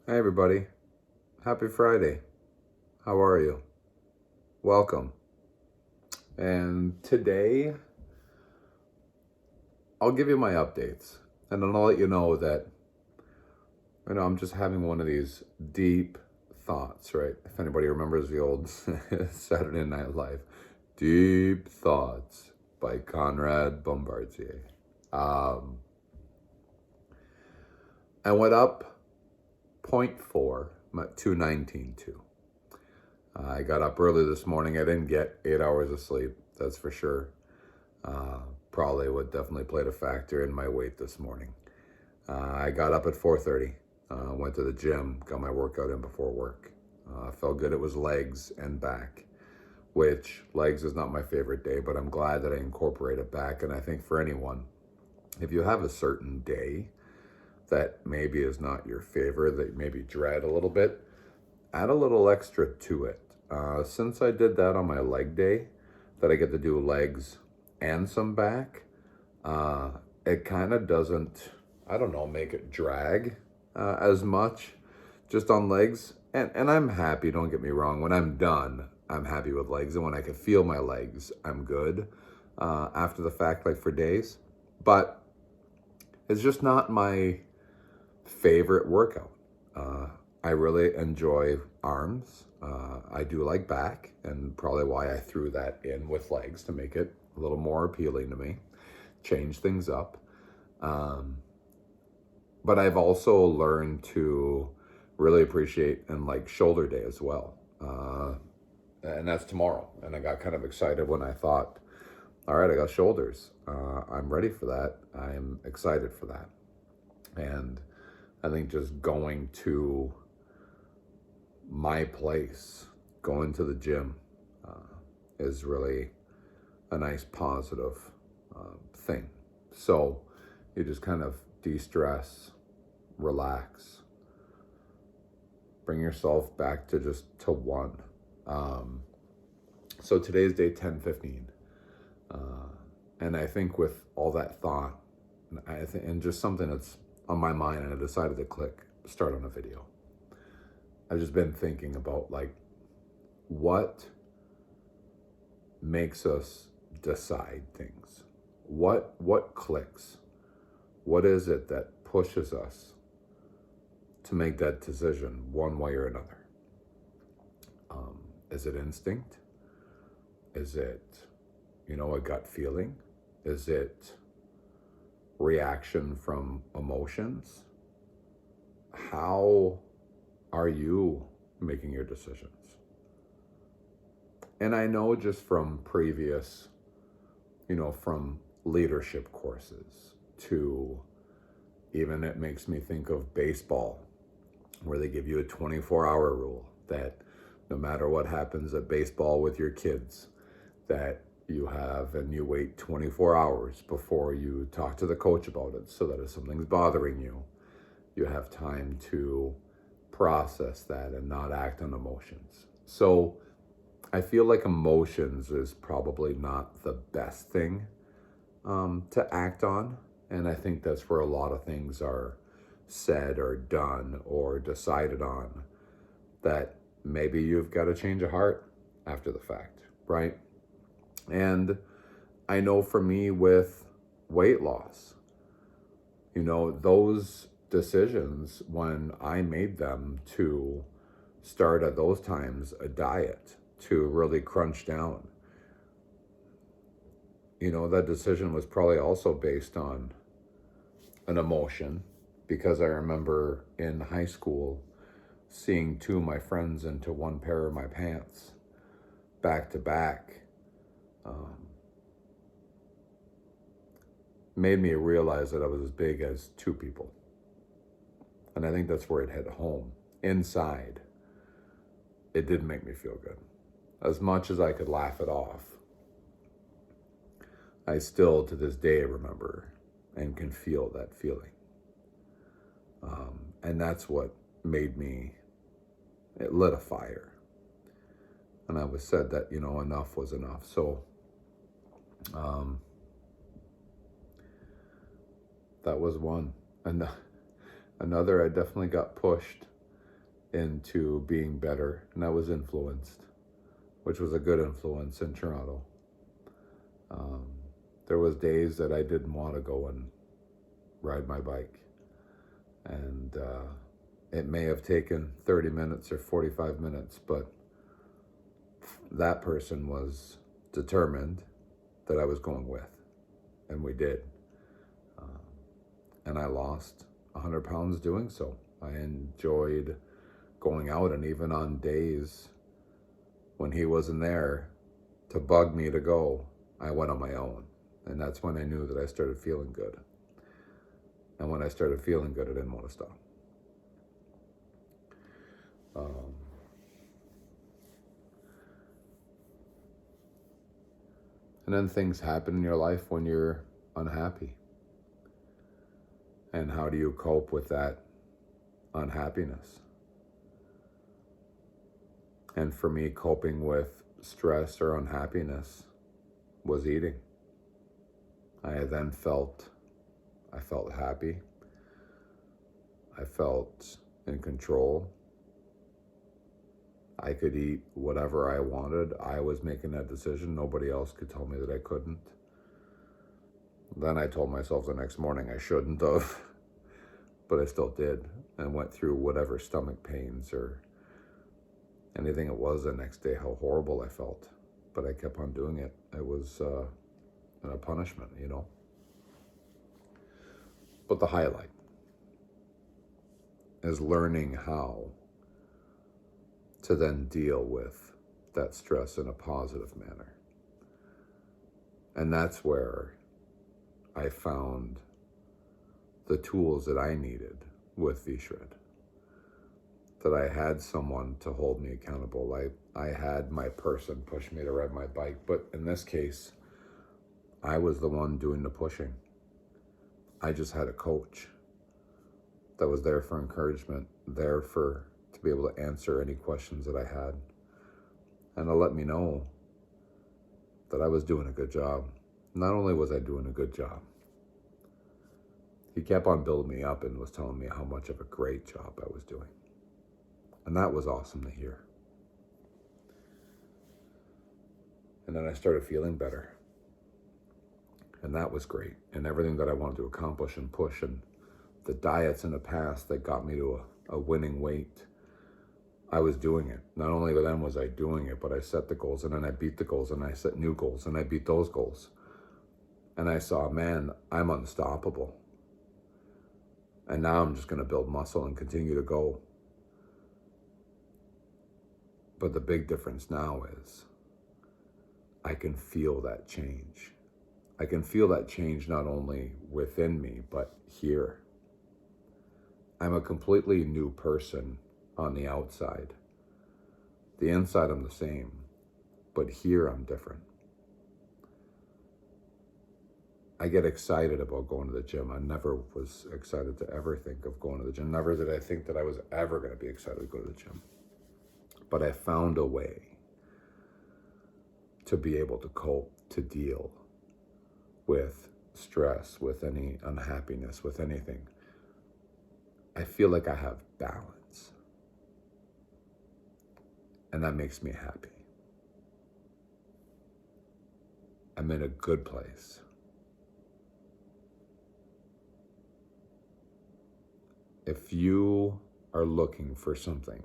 Hey everybody, happy Friday. How are you? Welcome. And today I'll give you my updates and then I'll let you know that I'm just having one of these deep thoughts, right? If anybody remembers the old Saturday Night Live, Deep Thoughts by Conrad Bombardier. Um, I went up zero point 0.4, I'm at 219.2. I got up early this morning. I didn't get 8 hours of sleep, that's for sure. Probably would definitely played a factor in my weight this morning. I got up at 4:30, went to the gym, got my workout in before work. Felt good. It was legs and back, which legs is not my favorite day, but I'm glad that I incorporated back. And I think for anyone, if you have a certain day that maybe is not your favorite, that maybe dread a little bit, add a little extra to it. Since I did that on my leg day, that I get to do legs and some back, it kind of doesn't, I don't know, make it drag as much just on legs. And I'm happy, don't get me wrong. When I'm done, I'm happy with legs. And when I can feel my legs, I'm good after the fact, like for days. But it's just not my favorite workout. I really enjoy arms. I do like back, and probably why I threw that in with legs to make it a little more appealing to me, change things up. But I've also learned to really appreciate and like shoulder day as well. And that's tomorrow. And I got kind of excited when I thought, all right, I got shoulders. I'm ready for that. I'm excited for that. And I think just going to my place, going to the gym, is really a nice positive thing. So you just kind of de-stress, relax, bring yourself back to just to one. So today's day 10:15, and I think with all that thought, and just something that's on my mind, and I decided to start on a video. I've just been thinking about like what makes us decide things. What clicks? What is it that pushes us to make that decision one way or another? Is it instinct? Is it, a gut feeling? Is it reaction from emotions? How are you making your decisions? And I know just from previous, from leadership courses to even it makes me think of baseball, where they give you a 24-hour rule that no matter what happens at baseball with your kids, that you have and you wait 24 hours before you talk to the coach about it, so that if something's bothering you, you have time to process that and not act on emotions. So I feel like emotions is probably not the best thing to act on. And I think that's where a lot of things are said or done or decided on, that maybe you've got to change a heart after the fact, right? And I know for me with weight loss, those decisions, when I made them to start at those times a diet to really crunch down, that decision was probably also based on an emotion, because I remember in high school seeing two of my friends into one pair of my pants back to back. Made me realize that I was as big as two people. And I think that's where it hit home. Inside, it didn't make me feel good. As much as I could laugh it off, I still to this day remember and can feel that feeling. And that's what made me, it lit a fire. And I was said that, enough was enough. So that was one. And another, I definitely got pushed into being better, and I was influenced, which was a good influence in Toronto. There was days that I didn't want to go and ride my bike, and it may have taken 30 minutes or 45 minutes, but that person was determined that I was going with, and we did. And I lost 100 pounds doing so. I enjoyed going out, and even on days when he wasn't there to bug me to go, I went on my own. And that's when I knew that I started feeling good. And when I started feeling good, I didn't want to stop. And then things happen in your life when you're unhappy. And how do you cope with that unhappiness? And for me, coping with stress or unhappiness was eating. I felt happy. I felt in control. I could eat whatever I wanted. I was making that decision. Nobody else could tell me that I couldn't. Then I told myself the next morning I shouldn't have, but I still did, and went through whatever stomach pains or anything it was the next day, how horrible I felt. But I kept on doing it. It was a punishment, you know. But the highlight is learning how to then deal with that stress in a positive manner. And that's where I found the tools that I needed with VShred. That I had someone to hold me accountable. I had my person push me to ride my bike, but in this case, I was the one doing the pushing. I just had a coach that was there for encouragement, there to be able to answer any questions that I had, and to let me know that I was doing a good job. Not only was I doing a good job, he kept on building me up and was telling me how much of a great job I was doing. And that was awesome to hear. And then I started feeling better. And that was great. And everything that I wanted to accomplish and push, and the diets in the past that got me to a winning weight, I was doing it. Not only then was I doing it, but I set the goals, and then I beat the goals, and I set new goals, and I beat those goals. And I saw, man, I'm unstoppable. And now I'm just going to build muscle and continue to go. But the big difference now is I can feel that change. I can feel that change not only within me, but here. I'm a completely new person on the outside. The inside, I'm the same, but here I'm different. I get excited about going to the gym. I never was excited to ever think of going to the gym. Never did I think that I was ever going to be excited to go to the gym. But I found a way to be able to cope, to deal with stress, with any unhappiness, with anything. I feel like I have balance. And that makes me happy. I'm in a good place. If you are looking for something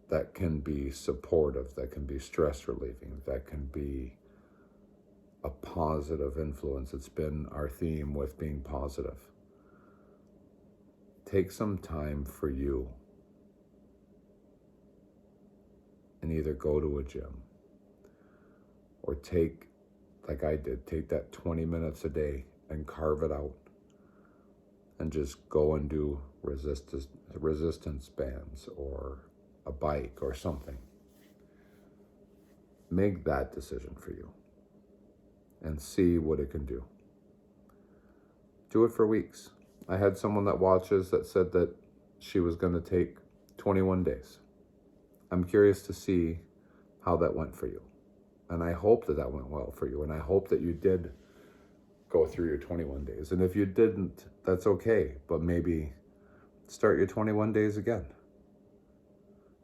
that can be supportive, that can be stress relieving, that can be a positive influence, it's been our theme with being positive. Take some time for you and either go to a gym or take, like I did, take that 20 minutes a day and carve it out and just go and do resistance bands or a bike or something. Make that decision for you and see what it can do. Do it for weeks. I had someone that watches that said that she was going to take 21 days. I'm curious to see how that went for you. And I hope that that went well for you. And I hope that you did go through your 21 days. And if you didn't, that's okay. But maybe Start your 21 days again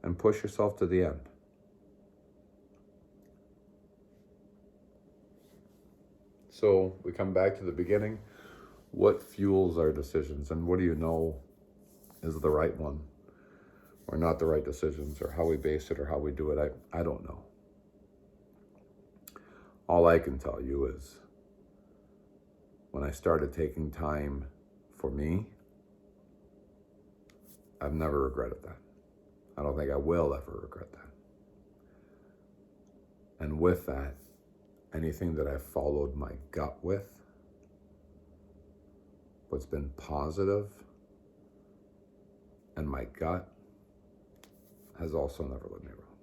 and push yourself to the end. So we come back to the beginning. What fuels our decisions, and what do you know is the right one or not the right decisions, or how we base it or how we do it? I don't know. All I can tell you is when I started taking time for me, I've never regretted that. I don't think I will ever regret that. And with that, anything that I've followed my gut with, what's been positive, and my gut has also never led me wrong.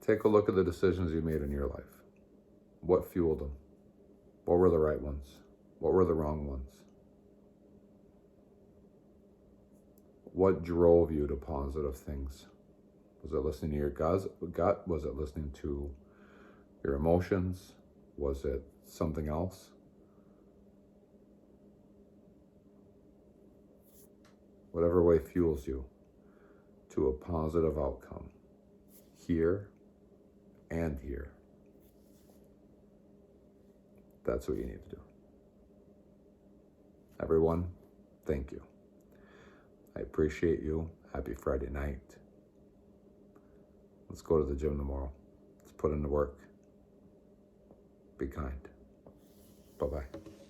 Take a look at the decisions you made in your life. What fueled them? What were the right ones? What were the wrong ones? What drove you to positive things? Was it listening to your gut? Was it listening to your emotions? Was it something else? Whatever way fuels you to a positive outcome, here and here, that's what you need to do. Everyone, thank you. I appreciate you. Happy Friday night. Let's go to the gym tomorrow. Let's put in the work. Be kind. Bye-bye.